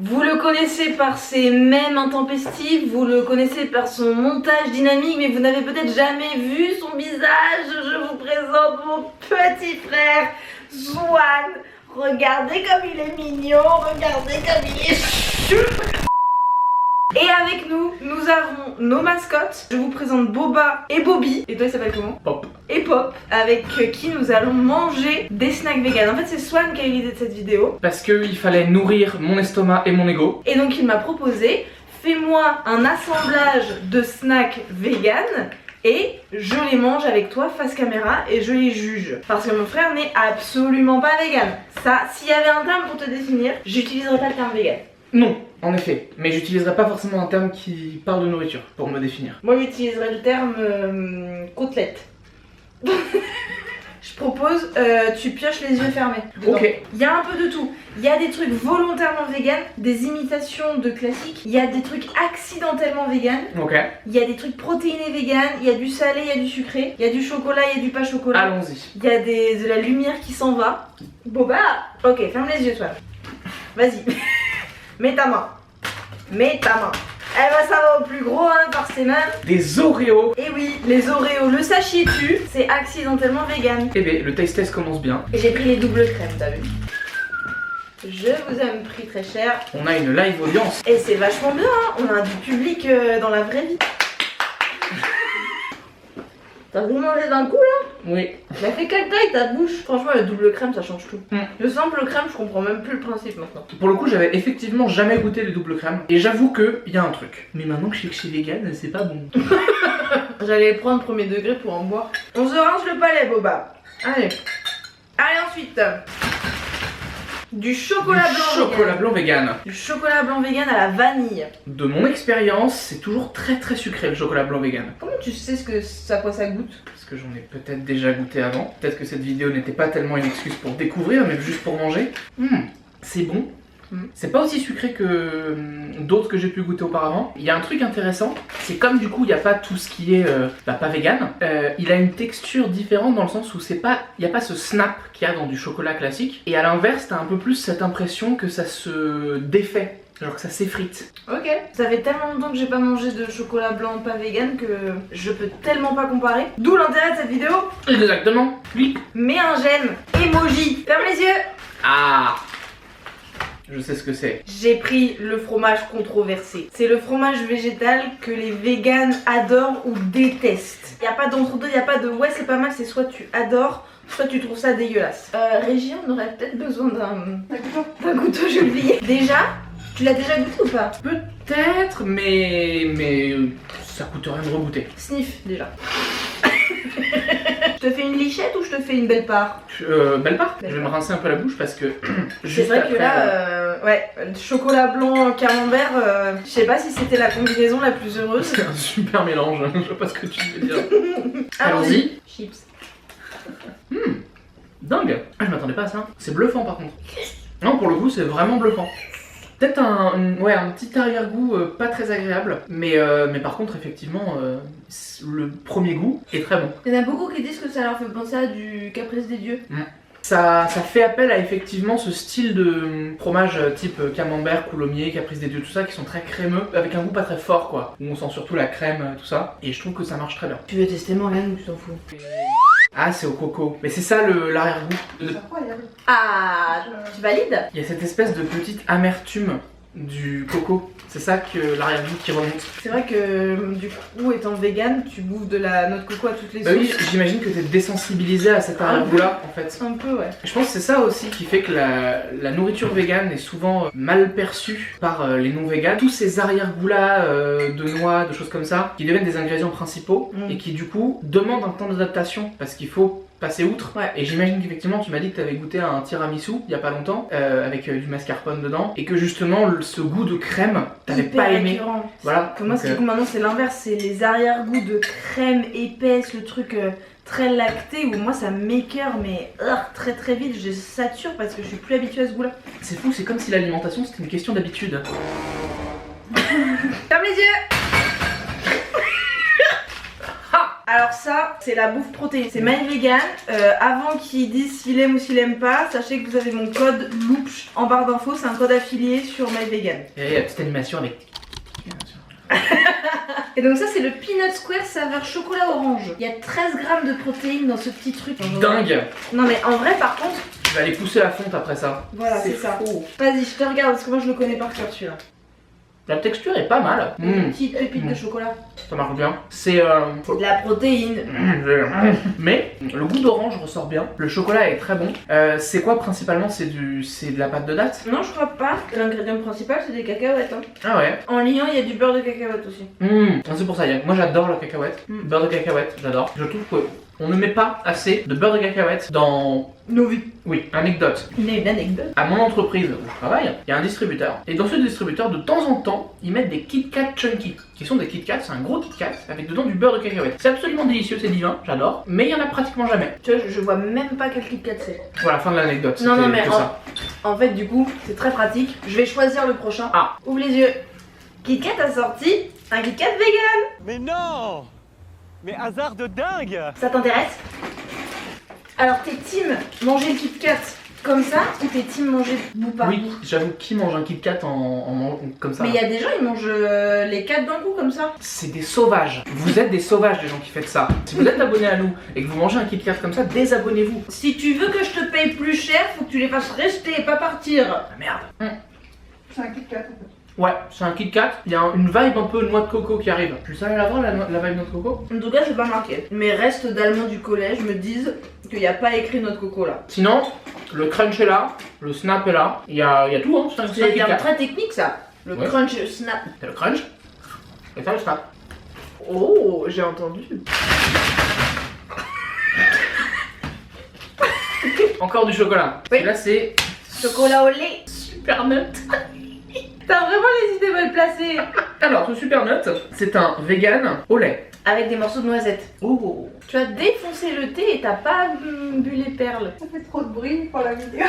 Vous le connaissez par ses mèmes intempestifs, vous le connaissez par son montage dynamique, mais vous n'avez peut-être jamais vu son visage. Je vous présente mon petit frère, Swan. Regardez comme il est mignon, regardez comme il est super. Et avec nous, nous avons nos mascottes. Je vous présente Boba et Bobby. Et toi, il s'appelle comment? Pop. Et Pop, avec qui nous allons manger des snacks vegan. En fait, c'est Swan qui a eu l'idée de cette vidéo. Parce qu'il fallait nourrir mon estomac et mon ego. Et donc, il m'a proposé, fais-moi un assemblage de snacks vegan et je les mange avec toi face caméra et je les juge. Parce que mon frère n'est absolument pas vegan. Ça, s'il y avait un terme pour te définir, j'utiliserais pas le terme vegan. Non, en effet. Mais j'utiliserai pas forcément un terme qui parle de nourriture pour me définir. Moi, j'utiliserais le terme côtelette. Je propose, tu pioches les yeux fermés. Dedans. Ok. Il y a un peu de tout. Il y a des trucs volontairement vegan, des imitations de classiques. Il y a des trucs accidentellement vegan. Ok. Il y a des trucs protéinés vegan. Il y a du salé, il y a du sucré. Il y a du chocolat, il y a du pas chocolat. Allons-y. Il y a de la lumière qui s'en va. Boba. Ok, ferme les yeux, toi. Vas-y. Mets ta main. Mets ta main. Eh ben ça va au plus gros hein, par ses mains. Des Oreos. Et oui, les Oreos, le sachiez-tu, c'est accidentellement vegan. Eh bien, le taste test commence bien. Et j'ai pris les doubles crèmes, t'as vu? Je vous ai pris très cher. On a une live audience. Et c'est vachement bien, hein. On a du public dans la vraie vie. T'as tout mangé d'un coup là? Oui. Mais fait quelle taille ta bouche? Franchement, le double crème ça change tout. Mm. Le simple crème, je comprends même plus le principe maintenant. Pour le coup, j'avais effectivement jamais goûté les doubles crèmes. Et j'avoue que y a un truc. Mais maintenant que je sais que je suis vegan, c'est pas bon. J'allais prendre premier degré pour en boire. On se rince le palais, Boba. Allez. Allez, ensuite. Du chocolat blanc. Chocolat blanc vegan. Du chocolat blanc vegan à la vanille. De mon expérience, c'est toujours très très sucré le chocolat blanc vegan. Comment tu sais à quoi ça goûte? Parce que j'en ai peut-être déjà goûté avant. Peut-être que cette vidéo n'était pas tellement une excuse pour découvrir, mais juste pour manger. C'est bon. C'est pas aussi sucré que d'autres que j'ai pu goûter auparavant. Il y a un truc intéressant, c'est comme du coup il n'y a pas tout ce qui est pas vegan, il a une texture différente dans le sens où il n'y a pas ce snap qu'il y a dans du chocolat classique. Et à l'inverse, t'as un peu plus cette impression que ça se défait. Genre que ça s'effrite. Ok. Ça fait tellement longtemps que j'ai pas mangé de chocolat blanc pas vegan que je peux tellement pas comparer. D'où l'intérêt de cette vidéo. Exactement. Oui. Mets un j'aime. Emoji. Ferme les yeux. Ah, je sais ce que c'est. J'ai pris le fromage controversé. C'est le fromage végétal que les véganes adorent ou détestent. Y a pas d'entre-deux, y a pas de ouais c'est pas mal, c'est soit tu adores, soit tu trouves ça dégueulasse. Régie, on aurait peut-être besoin d'un couteau, j'ai oublié. Déjà, tu l'as déjà goûté ou pas? Peut-être, mais ça coûte rien de regoûter. Sniff déjà. Je te fais une lichette ou je te fais une belle part? Belle part. Je vais me rincer un peu la bouche parce que C'est juste vrai après, que là, ouais, chocolat blanc camembert, je sais pas si c'était la combinaison la plus heureuse. c'est un super mélange, je vois pas ce que tu veux dire. Allons-y. Chips. Dingue. Ah, je m'attendais pas à ça. C'est bluffant par contre. Non, pour le coup, c'est vraiment bluffant. Peut-être un petit arrière-goût pas très agréable, mais par contre, effectivement, le premier goût est très bon. Il y en a beaucoup qui disent que ça leur fait penser à du caprice des dieux. Ça fait appel à effectivement ce style de fromage type camembert, coulommiers, caprice des dieux, tout ça, qui sont très crémeux, avec un goût pas très fort quoi, où on sent surtout la crème, tout ça, et je trouve que ça marche très bien. Tu veux tester Morgane ou tu t'en fous? Ah, c'est au coco. Mais c'est ça l'arrière-goût. Ah, tu valides? Il y a cette espèce de petite amertume du coco. C'est ça que l'arrière-goût qui remonte. C'est vrai que du coup, étant vegan, tu bouffes de la noix de coco à toutes les Bah sauces. oui, j'imagine que t'es désensibilisé à cet arrière-goût-là, en fait. Un peu, ouais. Je pense que c'est ça aussi qui fait que la nourriture végane est souvent mal perçue par les non-véganes. Tous ces arrière-goûts-là de noix, de choses comme ça, qui deviennent des ingrédients principaux et qui du coup demandent un temps d'adaptation parce qu'il faut passer outre. Ouais. Et j'imagine qu'effectivement tu m'as dit que tu avais goûté à un tiramisu il y a pas longtemps avec du mascarpone dedans et que justement ce goût de crème t'avais pas aimé. Récurrent. Voilà. Que moi ce qui compte maintenant c'est l'inverse, c'est les arrière-goûts de crème épaisse, le truc très lacté où moi ça m'écœure mais très très vite, je sature parce que je suis plus habituée à ce goût-là. C'est fou, c'est comme si l'alimentation c'était une question d'habitude. Ferme les yeux. Alors ça, c'est la bouffe protéine. C'est MyVegan. Avant qu'ils disent s'il aime ou s'il aime pas, sachez que vous avez mon code LOOPCH en barre d'infos. C'est un code affilié sur MyVegan. Et la petite animation avec... Et donc ça c'est le Peanut Square saveur chocolat orange. Il y a 13 grammes de protéines dans ce petit truc. Dingue. Non mais en vrai par contre... Je vais aller pousser la fonte après ça. Voilà c'est ça. Faux. Vas-y je te regarde parce que moi je le connais par cœur celui-là. La texture est pas mal. Une petite pépite de chocolat. Ça marche bien. C'est de la protéine. Mais le goût d'orange ressort bien. Le chocolat est très bon. C'est quoi principalement? C'est de la pâte de date? Non je crois pas. L'ingrédient principal c'est des cacahuètes. Hein. Ah ouais. En liant il y a du beurre de cacahuète aussi. C'est pour ça. Moi j'adore la cacahuète. Beurre de cacahuète, j'adore. Je trouve que on ne met pas assez de beurre de cacahuète dans nos vies. Oui, anecdote. Une anecdote. À mon entreprise où je travaille, il y a un distributeur. Et dans ce distributeur, de temps en temps, ils mettent des Kit Kat Chunky. Qui sont des Kit Kat, c'est un gros Kit Kat avec dedans du beurre de cacahuète. C'est absolument délicieux, c'est divin, j'adore. Mais il y en a pratiquement jamais. Tu vois, je vois même pas quel Kit Kat c'est. Voilà, fin de l'anecdote. Non, mais en fait, du coup, c'est très pratique. Je vais choisir le prochain. Ah. Ouvre les yeux. Kit Kat a sorti un Kit Kat vegan. Mais non! Mais hasard de dingue! Ça t'intéresse? Alors, t'es team manger le Kit Kat comme ça ou t'es team manger bout par bout? Oui, j'avoue, qui mange un Kit Kat comme ça? Mais il y a des gens, ils mangent les 4 d'un coup comme ça. C'est des sauvages. Vous êtes des sauvages, les gens qui faites ça. Si vous êtes abonné à nous et que vous mangez un Kit Kat comme ça, désabonnez-vous. Si tu veux que je te paye plus cher, faut que tu les fasses rester et pas partir. Ah merde. C'est un Kit Kat en fait. Ouais, c'est un Kit Kat, il y a une vibe un peu noix de coco qui arrive. Tu savais l'avoir la vibe noix de coco? En tout cas, c'est pas marqué. Mes restes d'allemands du collège me disent qu'il n'y a pas écrit noix de coco là. Sinon, le crunch est là, le snap est là, il y a tout, hein. C'est un C'est Kit Kat. très technique ça. Le crunch et le snap. C'est le crunch et ça le snap. Oh, j'ai entendu. Encore du chocolat. Oui. Et là, c'est Chocolat au lait. Super Nut. T'as vraiment les idées mal placées. Alors, ce Super Nut, c'est un vegan au lait. Avec des morceaux de noisettes. Oh. Tu as défoncé le thé et t'as pas bu les perles. Ça fait trop de bruit pour la vidéo.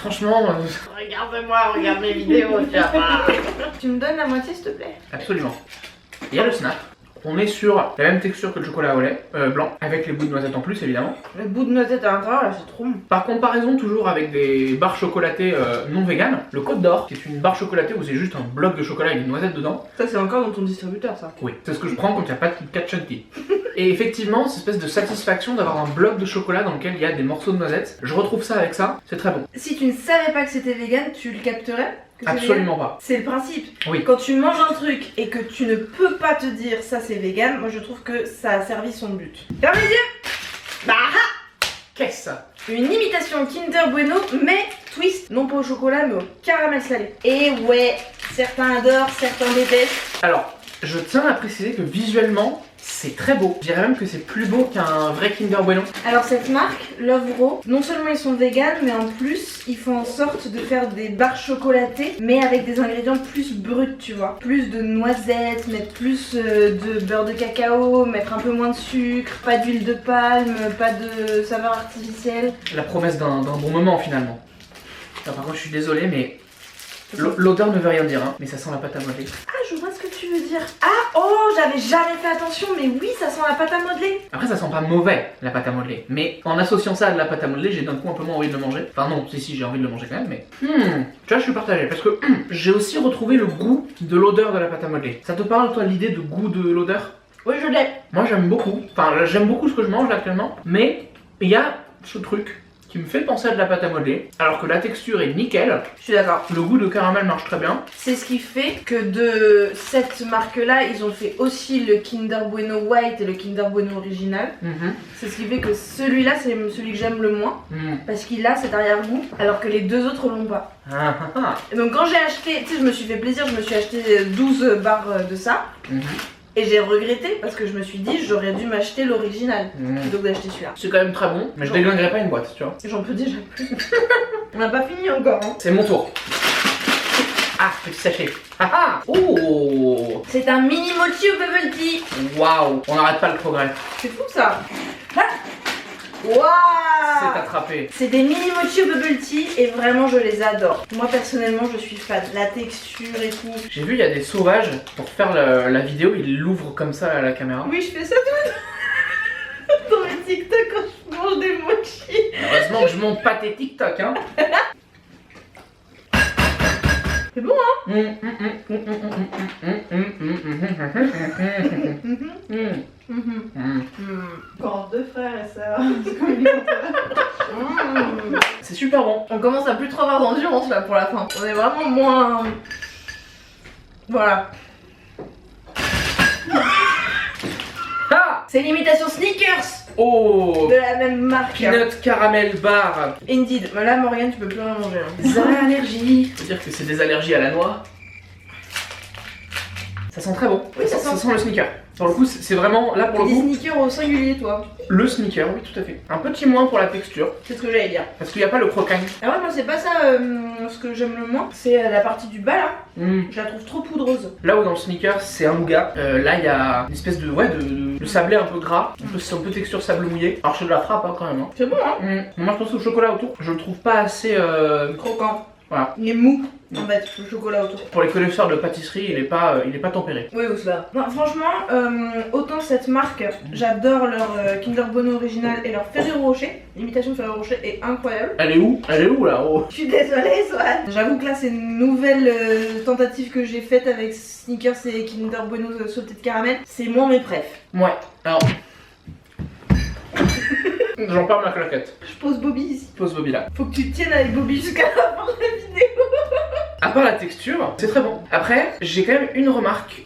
Franchement, Regarde-moi, regarde mes vidéos, tu me donnes la moitié s'il te plaît. absolument. Il y a le snap. On est sur la même texture que le chocolat au lait blanc, avec les bouts de noisettes en plus évidemment. Le bout de noisette à l'intérieur là c'est trop bon. Par comparaison toujours avec des barres chocolatées non vegan, le Côte d'Or, qui est une barre chocolatée où c'est juste un bloc de chocolat avec des noisettes dedans. Ça c'est encore dans ton distributeur ça. Oui, c'est ce que je prends quand il n'y a pas de Kit Kat Chunky. Et effectivement, cette espèce de satisfaction d'avoir un bloc de chocolat dans lequel il y a des morceaux de noisettes, je retrouve ça avec ça, c'est très bon. Si tu ne savais pas que c'était vegan, tu le capterais? Absolument pas. C'est le principe. Oui. Quand tu manges un truc et que tu ne peux pas te dire ça c'est vegan, moi je trouve que ça a servi son but. Ferme les yeux. Bah Qu'est-ce ça? Une imitation Kinder Bueno mais twist, non pas au chocolat mais au caramel salé. Et ouais, certains adorent, certains détestent. Alors, je tiens à préciser que visuellement, c'est très beau. Je dirais même que c'est plus beau qu'un vrai Kinder Bueno. Alors cette marque, Love Raw, non seulement ils sont véganes, mais en plus ils font en sorte de faire des barres chocolatées, mais avec des ingrédients plus bruts, tu vois. Plus de noisettes, mettre plus de beurre de cacao, mettre un peu moins de sucre, pas d'huile de palme, pas de saveur artificielle. La promesse d'un bon moment finalement. Alors, par contre, je suis désolé, mais l'odeur ne veut rien dire, hein. Mais ça sent la pâte à modeler. Ah, je vois ce que tu veux dire. Ah, oh, j'avais jamais fait attention, mais oui, ça sent la pâte à modeler. Après, ça sent pas mauvais, la pâte à modeler. Mais en associant ça à de la pâte à modeler, j'ai d'un coup un peu moins envie de le manger. Enfin non, si, j'ai envie de le manger quand même, mais... Tu vois, je suis partagé, parce que j'ai aussi retrouvé le goût de l'odeur de la pâte à modeler. Ça te parle, toi, l'idée de goût de l'odeur? Oui, je l'ai. Moi, j'aime beaucoup. Enfin, j'aime beaucoup ce que je mange actuellement, mais il y a ce truc qui me fait penser à de la pâte à modeler, alors que la texture est nickel. Je suis d'accord. Le goût de caramel marche très bien. C'est ce qui fait que de cette marque-là, ils ont fait aussi le Kinder Bueno White et le Kinder Bueno original. C'est ce qui fait que celui-là, c'est celui que j'aime le moins, parce qu'il a cet arrière-goût, alors que les deux autres l'ont pas. Et donc quand j'ai acheté, tu sais, je me suis fait plaisir, je me suis acheté 12 barres de ça. Et j'ai regretté parce que je me suis dit j'aurais dû m'acheter l'original plutôt que d'acheter celui-là. C'est quand même très bon, mais je déglinguerai pas une boîte, tu vois. J'en peux déjà plus. On n'a pas fini encore. Hein. C'est mon tour. Ah, petit sachet. Oh. C'est un mini mochi au bubble tea. Waouh, on n'arrête pas le progrès. C'est fou ça. Ah. Waouh. C'est attrapé. C'est des mini mochi au bubble tea et vraiment je les adore. Moi personnellement je suis fan. La texture et tout. J'ai vu il y a des sauvages, pour faire la vidéo, ils l'ouvrent comme ça à la caméra. Oui, je fais ça tout. TikTok quand je mange des mochis. Heureusement que je monte pas tes TikTok, hein. C'est bon, hein? Quand deux frères et sœurs, c'est comme une autre. C'est super bon. On commence à plus trop avoir d'endurance là pour la fin. On est vraiment moins... Voilà. Ah! C'est l'imitation Snickers Oh! de la même marque. Peanut caramel bar. Indeed. Mais là, Morgane, tu peux plus rien manger. Hein. Des allergies. Faut dire que c'est des allergies à la noix. Ça sent très bon. Oui, ça sent. le sneaker. Pour le coup, c'est vraiment, là pour le Des coup, Snickers au singulier, toi. le sneaker, oui, tout à fait. Un petit moins pour la texture, C'est ce que j'allais dire. parce qu'il n'y a pas le croquant. Ah ouais, moi, c'est pas ça ce que j'aime le moins. C'est la partie du bas là. Je la trouve trop poudreuse. Là où dans le sneaker, c'est un nougat. Là, il y a une espèce de sablé un peu gras. C'est un peu texture sable mouillé. Alors, c'est de la frappe hein, quand même. Hein. C'est bon, hein? Moi, je pense au chocolat autour. Je le trouve pas assez. Croquant. Voilà. Il est mou, en fait, le chocolat autour. Pour les connaisseurs de pâtisserie, il est pas tempéré. Oui, ou cela. Non, franchement, autant cette marque, j'adore leur Kinder Bueno original et leur Ferrero Rocher. L'imitation de Ferrero Rocher est incroyable. Elle est où? Elle est où là? Oh. Je suis désolée, Swan. J'avoue que là, c'est une nouvelle tentative que j'ai faite avec Snickers et Kinder Bueno sauté de caramel. C'est moins mes préfs. Ouais. Alors. J'en perds ma claquette. Je pose Bobby ici. Pose Bobby là. Faut que tu tiennes avec Bobby jusqu'à la fin de la vidéo. À part la texture, c'est très bon. Après, j'ai quand même une remarque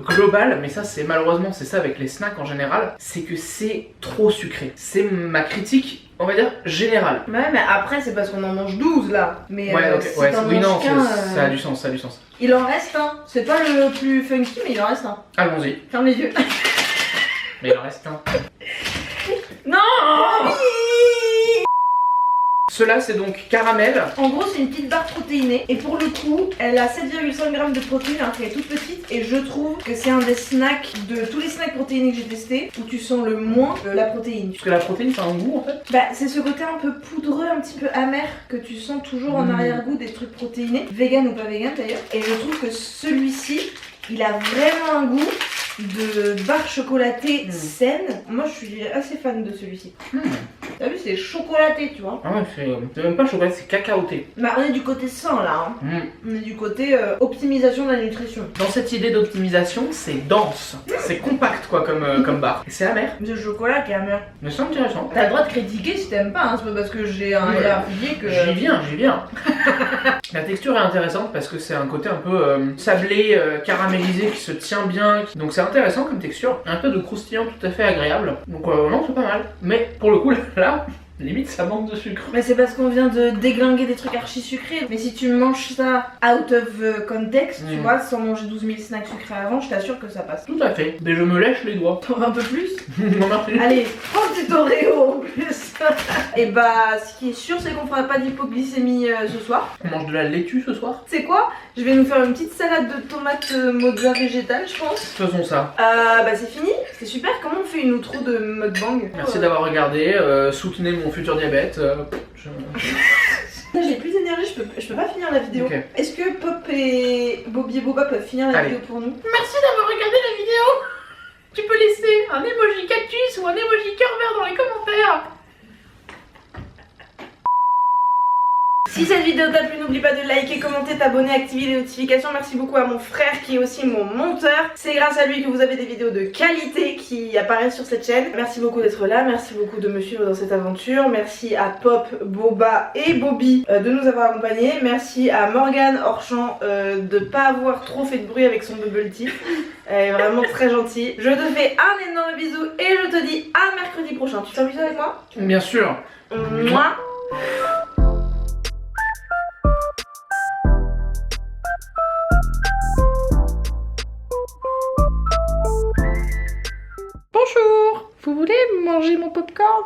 globale, mais ça c'est malheureusement c'est ça avec les snacks en général, c'est que c'est trop sucré. C'est ma critique, on va dire, générale. Ouais, mais après, c'est parce qu'on en mange 12 là. Mais Ouais, ok, si ouais, t'en oui, manges non, qu'un, ça a du sens, ça a du sens. il en reste un. C'est pas le plus funky, mais il en reste un. Allons-y. Ferme les yeux. Mais il en reste un. Non! Cela c'est donc caramel. En gros, c'est une petite barre protéinée et pour le coup, elle a 7,5 g de protéines alors qu'elle est toute petite et je trouve que c'est un des snacks de tous les snacks protéinés que j'ai testé où tu sens le moins la protéine. Parce que la protéine ça a un goût en fait. Bah, c'est ce côté un peu poudreux, un petit peu amer que tu sens toujours en arrière-goût des trucs protéinés, vegan ou pas vegan d'ailleurs. Et je trouve que celui-ci, il a vraiment un goût de barre chocolatée saine. Moi, je suis assez fan de celui-ci. T'as vu, c'est chocolaté, tu vois. Ah ouais, c'est même pas chocolat, c'est cacaoté. Bah, on est du côté sain là. Hein. On est du côté optimisation de la nutrition. Dans cette idée d'optimisation, c'est dense. C'est compact quoi comme barre. Et c'est amer. C'est le chocolat qui est amer. Mais c'est intéressant. T'as le droit de critiquer si t'aimes pas, hein. C'est pas parce que j'ai un Ouais. hiérarchié que. J'y viens. La texture est intéressante parce que c'est un côté un peu sablé, caramélisé qui se tient bien. Donc c'est intéressant comme texture. Un peu de croustillant tout à fait agréable. Donc non, c'est pas mal. Mais pour le coup, là, limite ça manque de sucre. Mais c'est parce qu'on vient de déglinguer des trucs archi sucrés. Mais si tu manges ça out of context, tu vois, sans manger 12 000 snacks sucrés avant, je t'assure que ça passe. Tout à fait. Mais je me lèche les doigts. T'en veux un peu plus? Non, merci. Allez, prends le petit Oreo en plus. Et bah, ce qui est sûr, c'est qu'on fera pas d'hypoglycémie ce soir. On mange de la laitue ce soir. C'est quoi? Je vais nous faire une petite salade de tomates mozza végétale, je pense. Faisons ça. Bah c'est fini, c'est super. Comment on fait une outro de mukbang? Merci d'avoir regardé. Soutenez mon futur diabète. J'ai plus d'énergie, je peux pas finir la vidéo. Ok. Est-ce que Pop et Bobby et Boba peuvent finir la Allez. vidéo pour nous? Merci d'avoir regardé la vidéo. Tu peux laisser un emoji cactus ou un emoji cœur vert dans les commentaires. Si cette vidéo t'a plu, n'oublie pas de liker, commenter, t'abonner, activer les notifications. Merci beaucoup à mon frère qui est aussi mon monteur. C'est grâce à lui que vous avez des vidéos de qualité qui apparaissent sur cette chaîne. Merci beaucoup d'être là, merci beaucoup de me suivre dans cette aventure. Merci à Pop, Boba et Bobby de nous avoir accompagnés. Merci à Morgane Horchamp de pas avoir trop fait de bruit avec son bubble tea. Elle est vraiment très gentille. Je te fais un énorme bisou et je te dis à mercredi prochain. Tu fais un bisou avec moi? Bien sûr. Moi. Bonjour. Vous voulez manger mon popcorn?